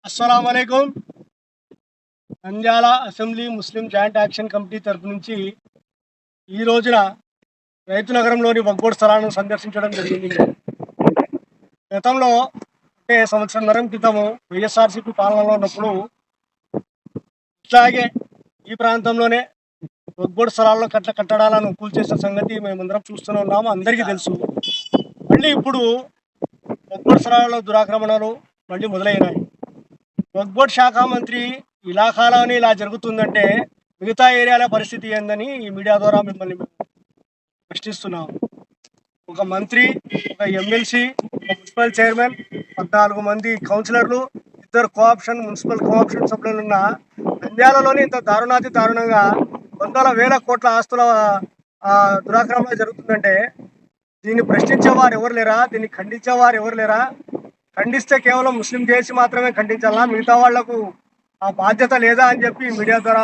अस्सलाम वालेकुम। నంద్యాల అసెంబ్లీ ముస్లిం joint action committee తరపు నుంచి ఈ రోజున రైతు నగరంలోని వక్బోర్డ్ స్థలాలను సందర్శించడం జరిగింది. గతంలో అంటే సంవత్సరంన్నర క్రితము వైఎస్ఆర్సీపీ పాలనలో ఉన్నప్పుడు ఇట్లాగే ఈ ప్రాంతంలోనే వక్బోర్డ్ స్థలాల్లో కట్టడాలను కూల్చేసిన సంగతి మేమందరం చూస్తూనే ఉన్నాము, అందరికీ తెలుసు. మళ్ళీ ఇప్పుడు వక్బోర్డ్ స్థలాల్లో దురాక్రమణలు మళ్ళీ మొదలైనాయి. వక్బోర్డ్ శాఖ మంత్రి ఇలాఖాలోనే ఇలా జరుగుతుందంటే మిగతా ఏరియాల పరిస్థితి ఏందని ఈ మీడియా ద్వారా మిమ్మల్ని ప్రశ్నిస్తున్నాం. ఒక మంత్రి, ఒక ఎమ్మెల్సీ, ఒక మున్సిపల్ చైర్మన్, 14 మంది కౌన్సిలర్లు, 2 కోఆప్షన్ మున్సిపల్ కోఆప్షన్ సభ్యులు ఉన్న నంద్యాలలోని ఇంత దారుణంగా వందల వేల కోట్ల ఆస్తుల దురాక్రమణ జరుగుతుందంటే దీన్ని ప్రశ్నించేవారు ఎవరు లేరా? దీన్ని ఖండించేవారు ఎవరు లేరా? ఖండిస్తే కేవలం ముస్లిం చేసి మాత్రమే ఖండించాలా, మిగతా వాళ్లకు ఆ బాధ్యత లేదా అని చెప్పి మీడియా ద్వారా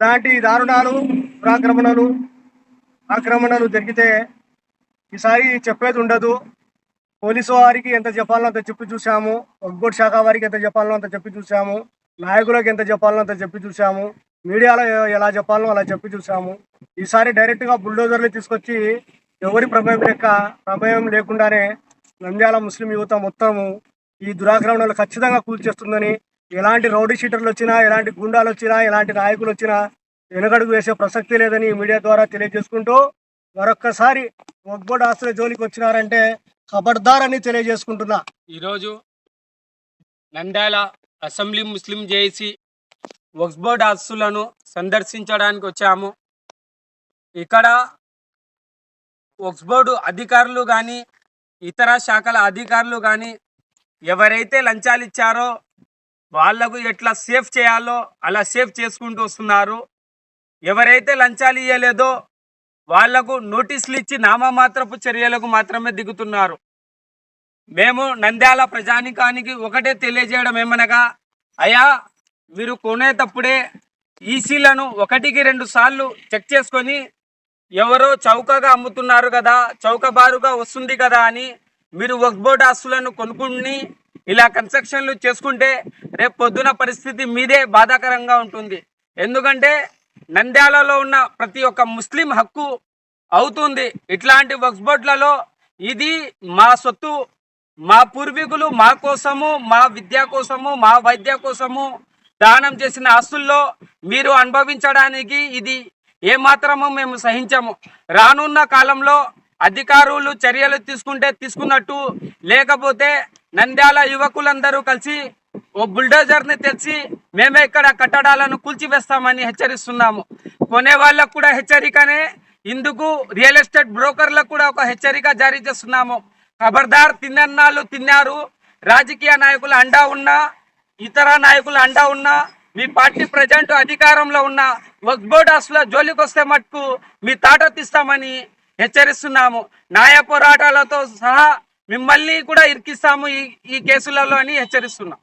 ఇలాంటి దారుణాలు, ఆక్రమణలు జరిగితే ఈసారి చెప్పేది ఉండదు. పోలీసు వారికి ఎంత చెప్పాలో అంత చెప్పి చూసాము, వక్బోర్డ్ శాఖ వారికి ఎంత చెప్పాలో అంత చెప్పి చూసాము, నాయకులకు ఎంత చెప్పాలో అంత చెప్పి చూసాము, మీడియాలో ఎలా చెప్పాలో అలా చెప్పి చూసాము. ఈసారి డైరెక్ట్గా బుల్డోజర్లు తీసుకొచ్చి ఎవరి ప్రమేయం లేకుండానే నంద్యాల ముస్లిం యువత మొత్తము ఈ దురాక్రమణలు ఖచ్చితంగా కూల్చేస్తుందని, ఎలాంటి రౌడీ షీటర్లు వచ్చినా, ఎలాంటి గుండాలు వచ్చినా, ఎలాంటి నాయకులు వచ్చినా వెనకడుగు వేసే ప్రసక్తి లేదని మీడియా ద్వారా తెలియజేసుకుంటూ మరొక్కసారి వక్బోర్డ్ ఆస్తుల జోలికి వచ్చినారంటే ఖబర్దార్ అని తెలియజేసుకుంటున్నా. ఈరోజు నంద్యాల అసెంబ్లీ ముస్లిం జేఏసీ వక్బోర్డ్ ఆస్తులను సందర్శించడానికి వచ్చాము. ఇక్కడ వక్బోర్డు అధికారులు కానీ ఇతర శాఖల అధికారులు కానీ ఎవరైతే లంచాలు ఇచ్చారో వాళ్లకు ఎట్లా సేఫ్ చేయాలో అలా సేఫ్ చేసుకుంటూ వస్తున్నారు. ఎవరైతే లంచాలు ఇవ్వలేదో వాళ్లకు నోటీసులు ఇచ్చి నామమాత్రపు చర్యలకు మాత్రమే దిగుతున్నారు. మేము నంద్యాల ప్రజానికానికి ఒకటే తెలియజేయడం ఏమనగా, అయ్యా మీరు కొనేటప్పుడే ఈసీలను 1-2 సార్లు చెక్ చేసుకొని ఎవరో చౌకగా అమ్ముతున్నారు కదా, చౌకబారుగా వస్తుంది కదా అని మీరు వక్బోర్డ్ ఆస్తులను కొనుక్కుని ఇలా కన్స్ట్రక్షన్లు చేసుకుంటే రేపు పొద్దున పరిస్థితి మీదే బాధాకరంగా ఉంటుంది. ఎందుకంటే నంద్యాలలో ఉన్న ప్రతి ఒక్క ముస్లిం హక్కు అవుతుంది. ఇట్లాంటి వక్బోర్డ్లలో ఇది మా సొత్తు, మా పూర్వీకులు మా కోసము, మా విద్య కోసము, మా వైద్య కోసము దానం చేసిన ఆస్తుల్లో మీరు అనుభవించడానికి ఇది ఏమాత్రము మేము సహించము. రానున్న కాలంలో అధికారులు చర్యలు తీసుకున్నట్టు, లేకపోతే నంద్యాల యువకులందరూ కలిసి ఓ బుల్డోజర్ని తెచ్చి మేమే ఇక్కడ కట్టడాలను కూల్చివేస్తామని హెచ్చరిస్తున్నాము. కొనే వాళ్ళకు కూడా హెచ్చరికనే, ఇందుకు రియల్ ఎస్టేట్ బ్రోకర్లకు కూడా ఒక హెచ్చరిక జారీ చేస్తున్నాము. ఖబర్దార్, తిన్నన్నాళ్ళు తిన్నారు. రాజకీయ నాయకుల అండా ఉన్నా, ఇతర నాయకుల అండా ఉన్నా, మీ పార్టీ ప్రజెంట్ అధికారంలో ఉన్న వక్బోర్డ్ ఆస్తుల జోలికి వస్తే మటుకు మీ తాట తీస్తామని హెచ్చరిస్తున్నాము. న్యాయ పోరాటాలతో సహా మిమ్మల్ని కూడా ఇరికిస్తాము ఈ కేసులలో అని హెచ్చరిస్తున్నాం.